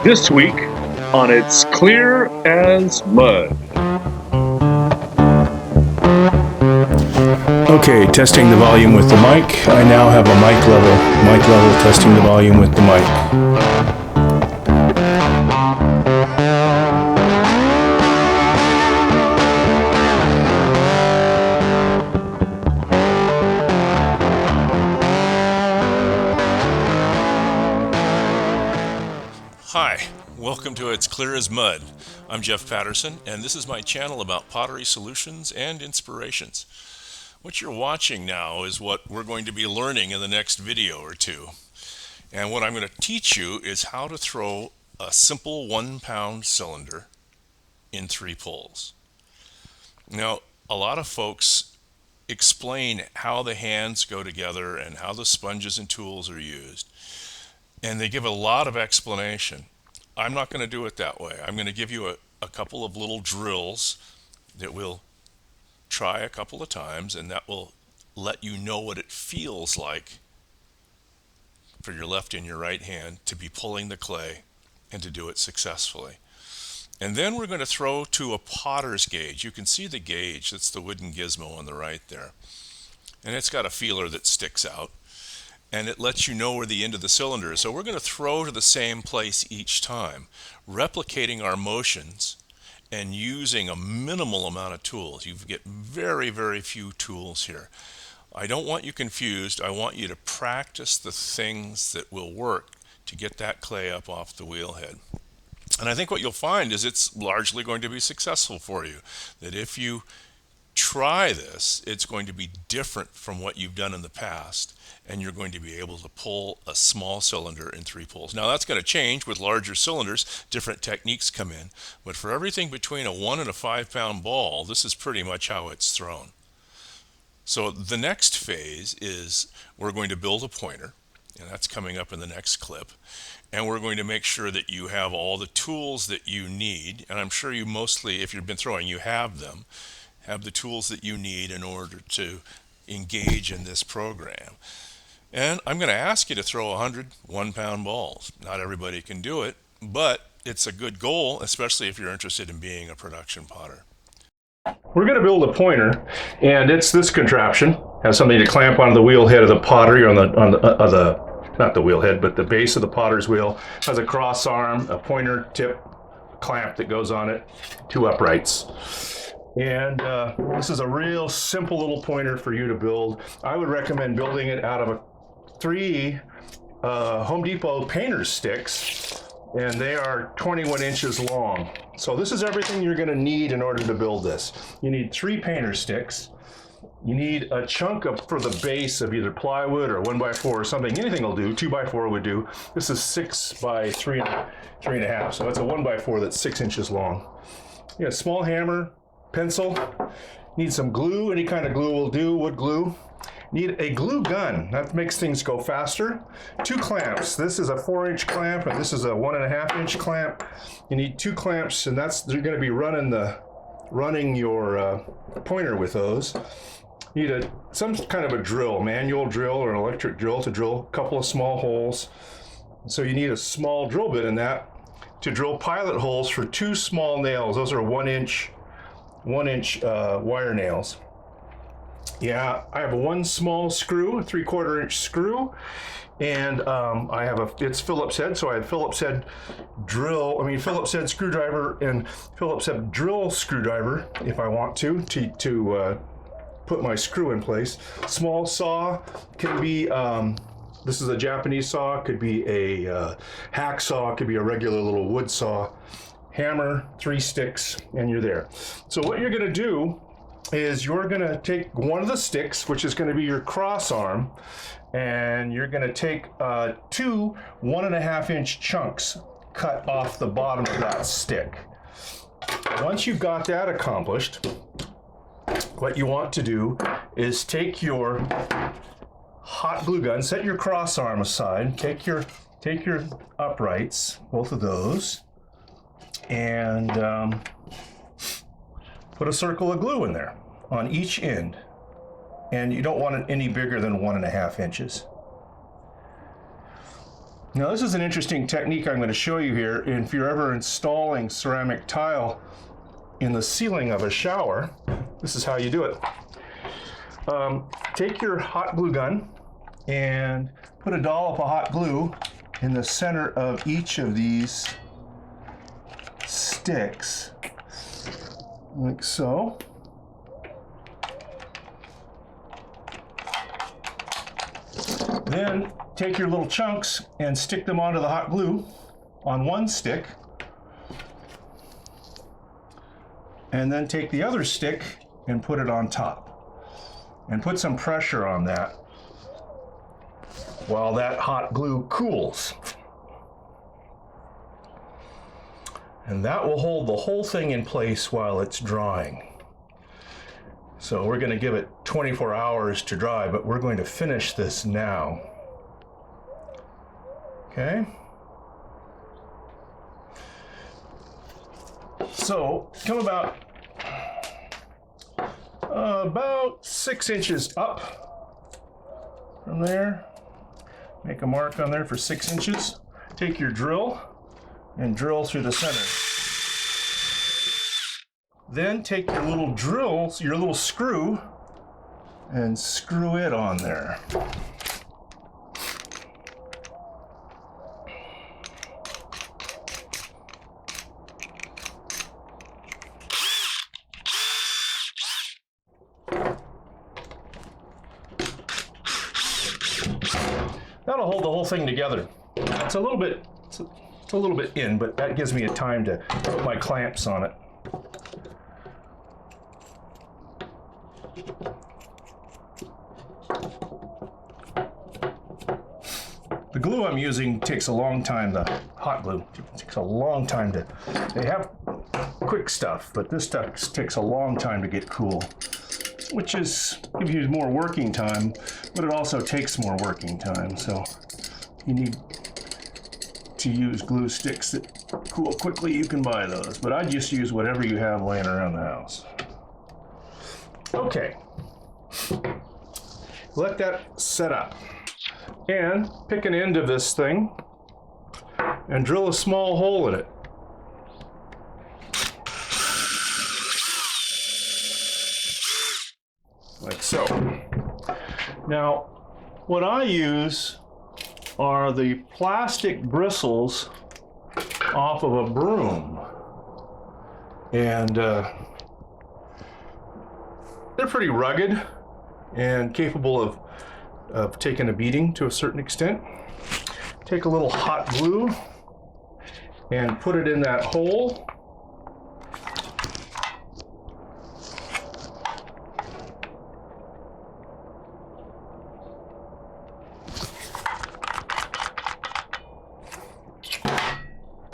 This week on It's Clear as Mud. Okay, testing the volume with the mic. I now have a mic level, testing the volume with the mic. Hi, welcome to It's Clear as Mud. I'm Jeff Patterson, and this is my channel about pottery solutions and inspirations. What you're watching now is what we're going to be learning in the next video or two. And what I'm going to teach you is how to throw a simple 1-pound cylinder in 3 pulls. Now, a lot of folks explain how the hands go together and how the sponges and tools are used. And they give a lot of explanation. I'm not going to do it that way. I'm going to give you a couple of little drills that we'll try a couple of times, and that will let you know what it feels like for your left and your right hand to be pulling the clay and to do it successfully. And then we're going to throw to a potter's gauge. You can see the gauge. That's the wooden gizmo on the right there. And it's got a feeler that sticks out, and it lets you know where the end of the cylinder is. So we're going to throw to the same place each time, replicating our motions and using a minimal amount of tools. You get very, very few tools here. I don't want you confused. I want you to practice the things that will work to get that clay up off the wheelhead. And I think what you'll find is it's largely going to be successful for you. That if you try this, it's going to be different from what you've done in the past, and you're going to be able to pull a small cylinder in 3 pulls. Now that's going to change with larger cylinders. Different techniques come in, but for everything between a 1 and a 5-pound ball, this is pretty much how it's thrown. So the next phase is we're going to build a pointer, and that's coming up in the next clip. And we're going to make sure that you have all the tools that you need, and I'm sure you mostly, if you've been throwing, you have them. Have the tools that you need in order to engage in this program. And I'm going to ask you to throw 100 1-pound balls. Not everybody can do it, but it's a good goal, especially if you're interested in being a production potter. We're going to build a pointer, and it's this contraption. Has something to clamp onto the wheel head of the pottery, on the not the wheel head, but the base of the potter's wheel. Has a cross arm, a pointer tip clamp that goes on it, 2 uprights. And this is a real simple little pointer for you to build. I would recommend building it out of 3 Home Depot painter sticks, and they are 21 inches long. So this is everything you're going to need in order to build this. You need 3 painter sticks. You need a chunk for the base of either plywood or 1x4 or something. Anything will do. 2x4 would do. This is 6 by 3.5. So it's a 1x4 that's 6 inches long. You got a small hammer, pencil. Need some glue. Any kind of glue will do. Wood glue. Need a glue gun. That makes things go faster. 2 clamps. This is a 4-inch clamp, and this is a 1.5-inch clamp. You need 2 clamps, and you're going to be running your pointer with those. You need some kind of a drill, manual drill or an electric drill, to drill a couple of small holes. So you need a small drill bit in that to drill pilot holes for 2 small nails. Those are 1-inch wire nails. Yeah, I have 1 small screw, a 3/4-inch screw, and I have it's Phillips head, so I have Phillips head screwdriver and Phillips head drill screwdriver if I want to put my screw in place. Small saw can be, this is a Japanese saw, could be a hacksaw, could be a regular little wood saw. Hammer, 3 sticks, and you're there. So what you're going to do is you're going to take one of the sticks, which is going to be your cross arm, and you're going to take 2 1.5-inch chunks cut off the bottom of that stick. Once you've got that accomplished, what you want to do is take your hot glue gun, set your cross arm aside, take your uprights, both of those, and put a circle of glue in there on each end. And you don't want it any bigger than 1.5 inches. Now this is an interesting technique I'm going to show you here. If you're ever installing ceramic tile in the ceiling of a shower, this is how you do it. Take your hot glue gun and put a dollop of hot glue in the center of each of these sticks, like so. Then take your little chunks and stick them onto the hot glue on one stick, and then take the other stick and put it on top, and put some pressure on that while that hot glue cools. And that will hold the whole thing in place while it's drying. So we're going to give it 24 hours to dry, but we're going to finish this now. Okay? So come about 6 inches up from there. Make a mark on there for 6 inches. Take your drill and drill through the center. Then take your little drill, your little screw, and screw it on there. That'll hold the whole thing together. It's a little bit in, but that gives me a time to put my clamps on it. The glue I'm using takes a long time, the hot glue takes a long time to, they have quick stuff, but this stuff takes a long time to get cool, which gives you more working time, but it also takes more working time, so you need to use glue sticks that cool quickly. You can buy those, but I just use whatever you have laying around the house. Okay, let that set up, and pick an end of this thing and drill a small hole in it. Like so. Now, what I use are the plastic bristles off of a broom, and they're pretty rugged and capable of taking a beating to a certain extent. Take a little hot glue and put it in that hole.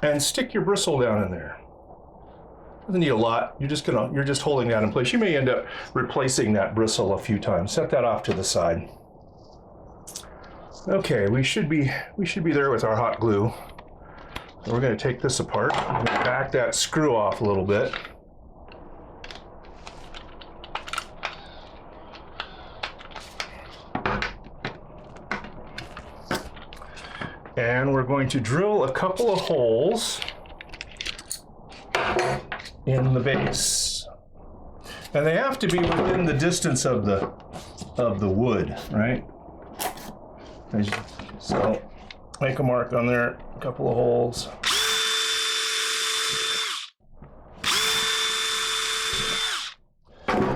And stick your bristle down in there. Doesn't need a lot. You're just holding that in place. You may end up replacing that bristle a few times. Set that off to the side. Okay, we should be there with our hot glue. We're going to take this apart. I'm going to back that screw off a little bit. And we're going to drill a couple of holes in the base. And they have to be within the distance of the wood, right? So make a mark on there, a couple of holes.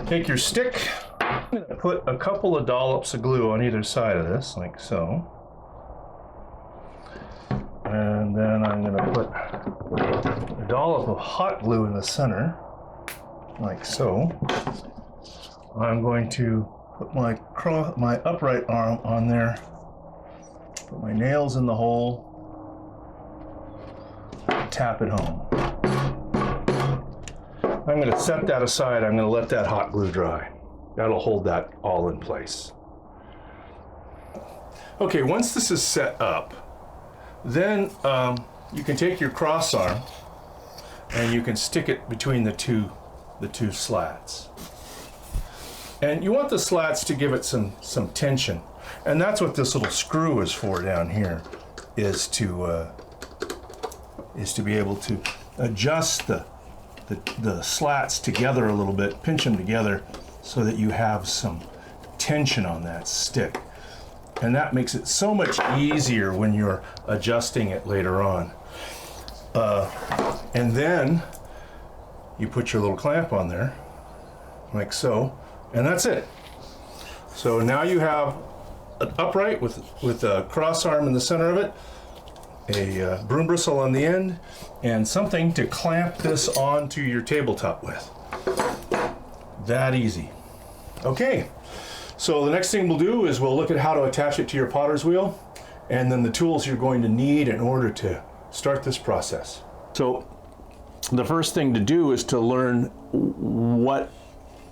Take your stick. I'm going to put a couple of dollops of glue on either side of this, like so. And then I'm going to put a dollop of hot glue in the center, like so. I'm going to put my upright arm on there, put my nails in the hole, tap it home. I'm going to set that aside. I'm going to let that hot glue dry. That'll hold that all in place. Okay, once this is set up, then you can take your cross arm and you can stick it between the two slats. And you want the slats to give it some tension. And that's what this little screw is for down here, is to be able to adjust the slats together a little bit, pinch them together so that you have some tension on that stick. And that makes it so much easier when you're adjusting it later on. And then you put your little clamp on there, like so, and that's it. So now you have an upright with a cross arm in the center of it, a broom bristle on the end, and something to clamp this onto your tabletop with. That easy. Okay, so the next thing we'll do is we'll look at how to attach it to your potter's wheel, and then the tools you're going to need in order to start this process. So the first thing to do is to learn what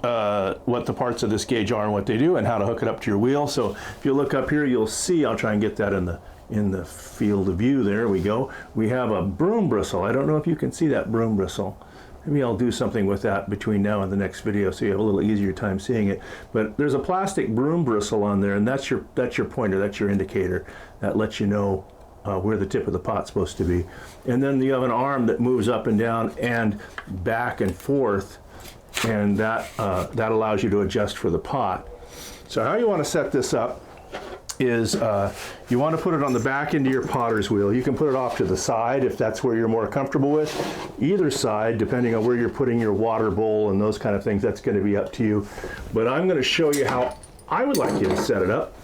the parts of this gauge are and what they do and how to hook it up to your wheel. So if you look up here, you'll see, I'll try and get that in the field of view. There we go. We have a broom bristle. I don't know if you can see that broom bristle. Maybe I'll do something with that between now and the next video so you have a little easier time seeing it. But there's a plastic broom bristle on there, and that's your pointer, that's your indicator. That lets you know where the tip of the pot's supposed to be. And then you have an arm that moves up and down and back and forth, and that allows you to adjust for the pot. So how you want to set this up is you want to put it on the back end of your potter's wheel. You can put it off to the side if that's where you're more comfortable with. Either side, depending on where you're putting your water bowl and those kind of things, that's going to be up to you. But I'm going to show you how I would like you to set it up,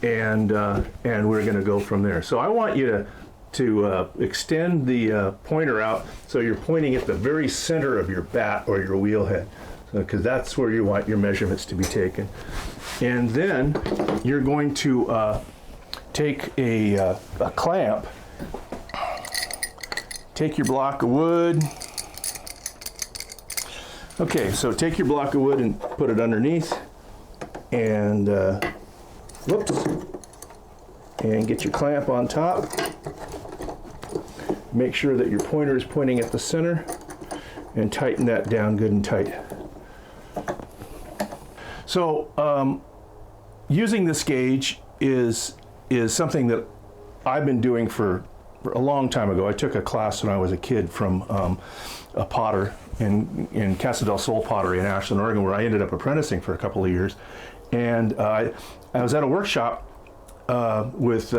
and we're going to go from there. So I want you to extend the pointer out so you're pointing at the very center of your bat or your wheel head, because that's where you want your measurements to be taken. And then you're going to take a clamp, take your block of wood. Okay, so take your block of wood and put it underneath, and whoops, and get your clamp on top. Make sure that your pointer is pointing at the center, and tighten that down good and tight. So using this gauge is something that I've been doing for a long time ago. I took a class when I was a kid from a potter in Casa del Sol Pottery in Ashland, Oregon, where I ended up apprenticing for a couple of years. And I was at a workshop with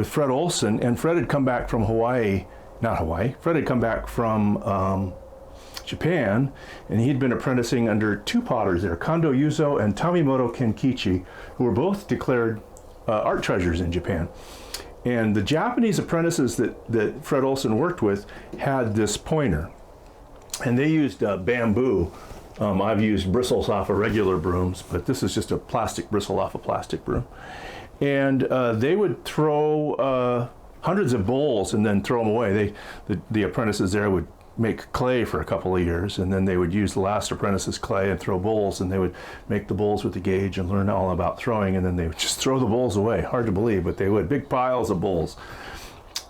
Fred Olson, and Fred had come back from Fred had come back from Japan, and he'd been apprenticing under two potters there, Kondo Yuzo and Tamimoto Kenkichi, who were both declared art treasures in Japan. And the Japanese apprentices that Fred Olson worked with had this pointer, and they used bamboo. I've used bristles off of regular brooms, but this is just a plastic bristle off a plastic broom. And they would throw hundreds of bowls and then throw them away. The apprentices there would make clay for a couple of years, and then they would use the last apprentice's clay and throw bowls, and they would make the bowls with the gauge and learn all about throwing, and then they would just throw the bowls away. Hard to believe, but they would. Big piles of bowls.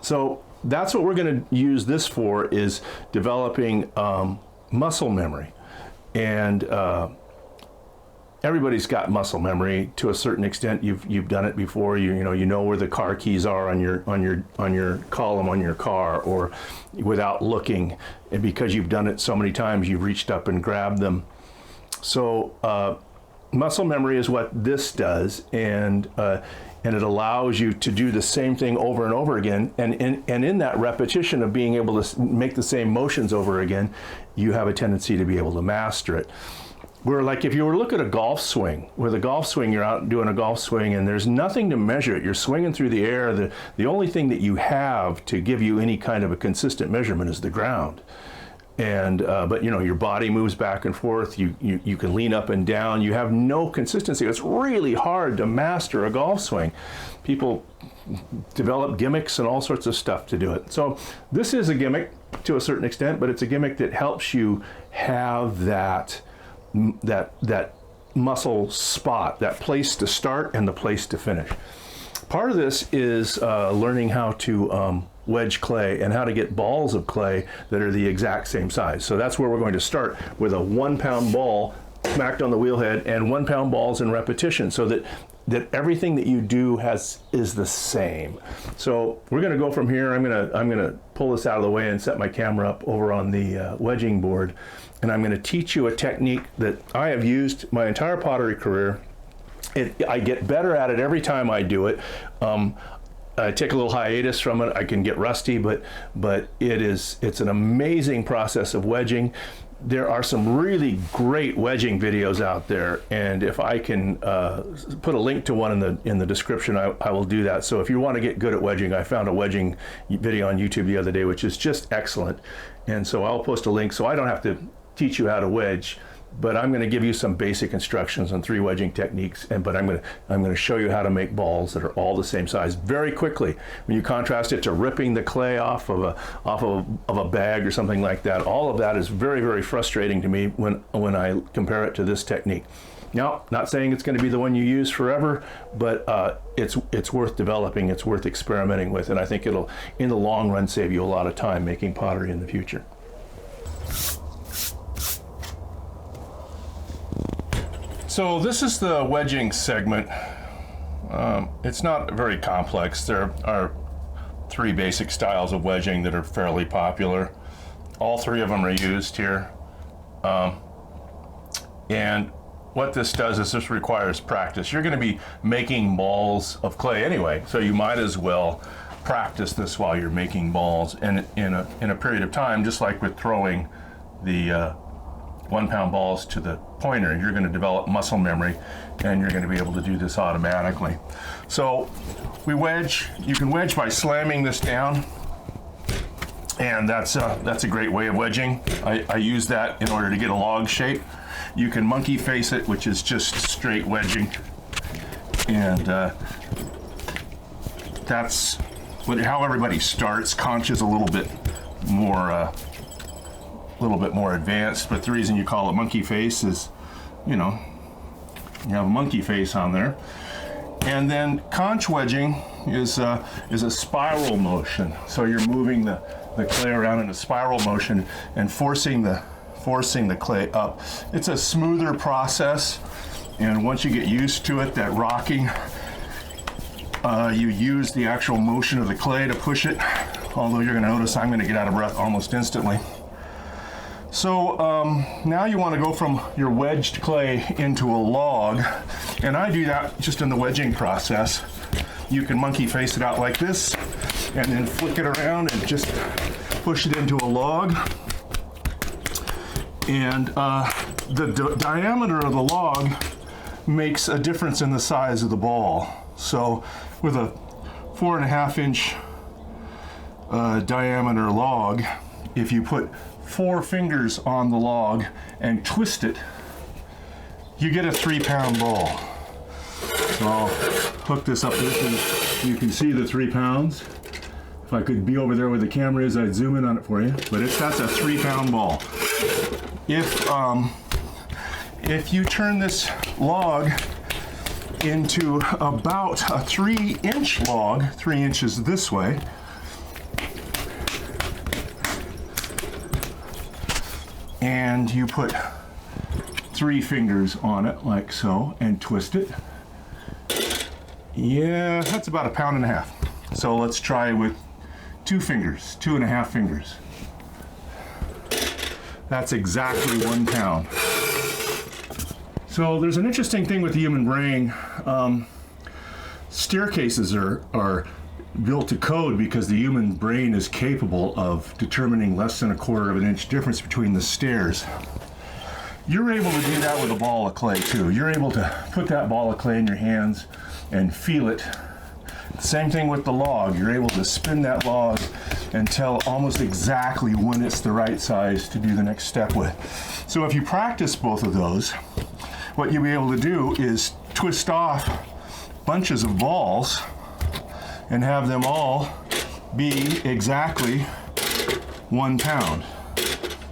So that's what we're going to use this for, is developing muscle memory. And everybody's got muscle memory to a certain extent. You've done it before. You know where the car keys are on your column on your car, or without looking, and because you've done it so many times, you've reached up and grabbed them. So muscle memory is what this does, and it allows you to do the same thing over and over again. And in that repetition of being able to make the same motions over again, you have a tendency to be able to master it. Where, like, if you were to look at a golf swing, with a golf swing, you're out doing a golf swing and there's nothing to measure it. You're swinging through the air. The only thing that you have to give you any kind of a consistent measurement is the ground. And but your body moves back and forth. You can lean up and down. You have no consistency. It's really hard to master a golf swing. People develop gimmicks and all sorts of stuff to do it. So this is a gimmick to a certain extent, but it's a gimmick that helps you have that muscle spot, that place to start and the place to finish. Part of this is learning how to wedge clay and how to get balls of clay that are the exact same size. So that's where we're going to start, with a 1 pound ball smacked on the wheel head and 1 pound balls in repetition, so that that everything that you do is the same. So we're going to go from here. I'm going to pull this out of the way and set my camera up over on the wedging board, and I'm going to teach you a technique that I have used my entire pottery career. I get better at it every time I do it. I take a little hiatus from it. I can get rusty, but it's an amazing process of wedging. There are some really great wedging videos out there, and if I can put a link to one in the description, I will do that. So if you want to get good at wedging, I found a wedging video on YouTube the other day, which is just excellent, and so I'll post a link so I don't have to teach you how to wedge. But I'm going to give you some basic instructions on 3 wedging techniques, but I'm going to show you how to make balls that are all the same size very quickly. When you contrast it to ripping the clay off of a bag or something like that, all of that is very, very frustrating to me when I compare it to this technique. Now, not saying it's going to be the one you use forever, but it's worth developing, it's worth experimenting with, and I think it'll, in the long run, save you a lot of time making pottery in the future. So this is the wedging segment. It's not very complex. There are 3 basic styles of wedging that are fairly popular. All 3 of them are used here. And what this does is this requires practice. You're going to be making balls of clay anyway, so you might as well practice this while you're making balls. And in a period of time, just like with throwing the 1-pound balls to the pointer, you're going to develop muscle memory, and you're going to be able to do this automatically. So we wedge. You can wedge by slamming this down, and that's a great way of wedging. I use that in order to get a log shape. You can monkey face it, which is just straight wedging, and that's how everybody starts. Conch is a little bit more advanced, but the reason you call it monkey face is, you have a monkey face on there. And then conch wedging is a spiral motion. So you're moving the clay around in a spiral motion and forcing the clay up. It's a smoother process, and once you get used to it, that rocking, you use the actual motion of the clay to push it. Although you're going to notice I'm going to get out of breath almost instantly. So now you want to go from your wedged clay into a log, and I do that just in the wedging process. You can monkey face it out like this, and then flick it around and just push it into a log. And the diameter of the log makes a difference in the size of the ball. So with a 4.5-inch diameter log, if you put 4 fingers on the log and twist it, you get a 3-pound ball. So I'll hook this up this, and you can see the 3 pounds. If I could be over there where the camera is, I'd zoom in on it for you. But that's a 3-pound ball. If you turn this log into about a 3-inch log, 3 inches this way, and you put 3 fingers on it like so and twist it, yeah, that's about 1.5 pounds. So let's try with 2 fingers, 2.5 fingers. That's exactly 1 pound. So there's an interesting thing with the human brain. Staircases are built to code because the human brain is capable of determining less than 1/4 inch difference between the stairs. You're able to do that with a ball of clay too. You're able to put that ball of clay in your hands and feel it. Same thing with the log. You're able to spin that log and tell almost exactly when it's the right size to do the next step with. So if you practice both of those, what you'll be able to do is twist off bunches of balls and have them all be exactly 1 pound.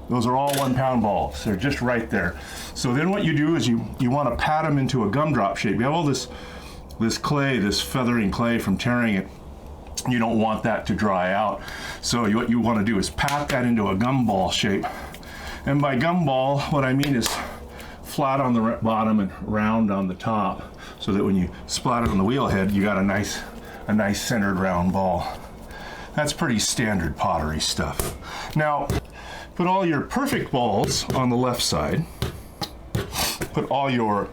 Those are all 1 pound balls. They're just right there. So then what you do is you want to pat them into a gumdrop shape. You have all this clay, this feathering clay from tearing it. You don't want that to dry out. So what you want to do is pat that into a gumball shape. And by gumball, what I mean is flat on the bottom and round on the top. so that when you splat it on the wheel head, you got a nice centered round ball. That's pretty standard pottery stuff. Now, put all your perfect balls on the left side. Put all your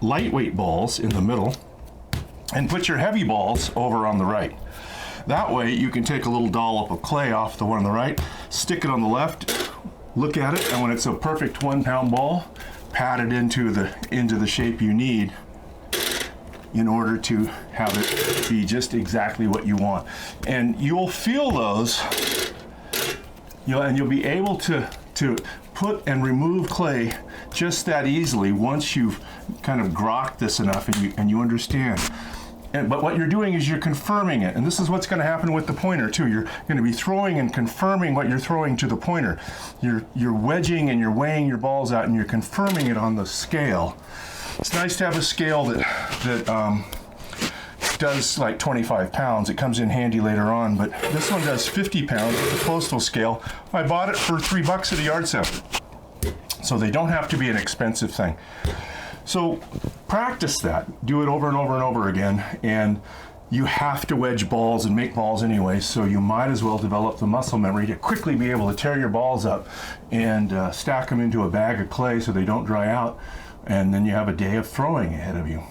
lightweight balls in the middle, and put your heavy balls over on the right. That way you can take a little dollop of clay off the one on the right, stick it on the left, look at it, and when it's a perfect 1 pound ball, pat it into the shape you need in order to have it be just exactly what you want. And you'll feel those, and you'll be able to put and remove clay just that easily once you've kind of grokked this enough and you understand. But what you're doing is you're confirming it, and this is what's going to happen with the pointer too. You're going to be throwing and confirming what you're throwing to the pointer. You're wedging and you're weighing your balls out and you're confirming it on the scale. It's nice to have a scale that does like 25 pounds. It comes in handy later on, but this one does 50 pounds with the postal scale. I bought it for $3 at the yard sale. So they don't have to be an expensive thing. So practice that. Do it over and over and over again. And you have to wedge balls and make balls anyway, so you might as well develop the muscle memory to quickly be able to tear your balls up and stack them into a bag of clay so they don't dry out. And then you have a day of throwing ahead of you.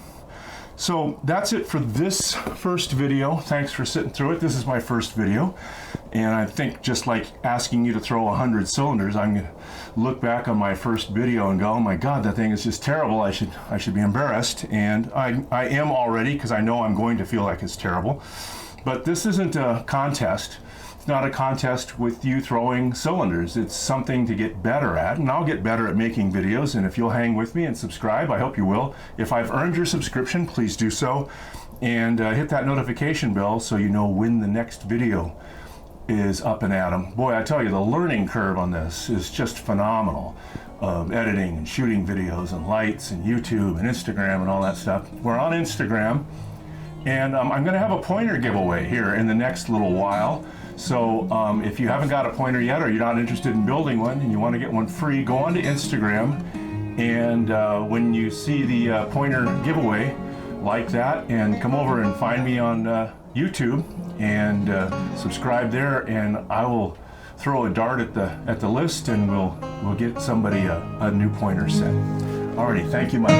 So that's it for this first video. Thanks for sitting through it. This is my first video. And I think just like asking you to throw 100 cylinders, I'm going to look back on my first video and go, oh my God, that thing is just terrible. I should be embarrassed. And I am already, because I know I'm going to feel like it's terrible. But this isn't a contest. It's not a contest with you throwing cylinders. It's something to get better at, and I'll get better at making videos. And if you'll hang with me and subscribe, I hope you will. If I've earned your subscription, please do so. And hit that notification bell so you know when the next video is up and at 'em. Boy, I tell you, the learning curve on this is just phenomenal. Editing and shooting videos and lights and YouTube and Instagram and all that stuff. We're on Instagram, and I'm going to have a pointer giveaway here in the next little while. So if you haven't got a pointer yet, or you're not interested in building one and you want to get one free, go on to Instagram, and when you see the pointer giveaway, like that, and come over and find me on YouTube and subscribe there, and I will throw a dart at the list, and we'll get somebody a new pointer set. Alrighty, thank you much.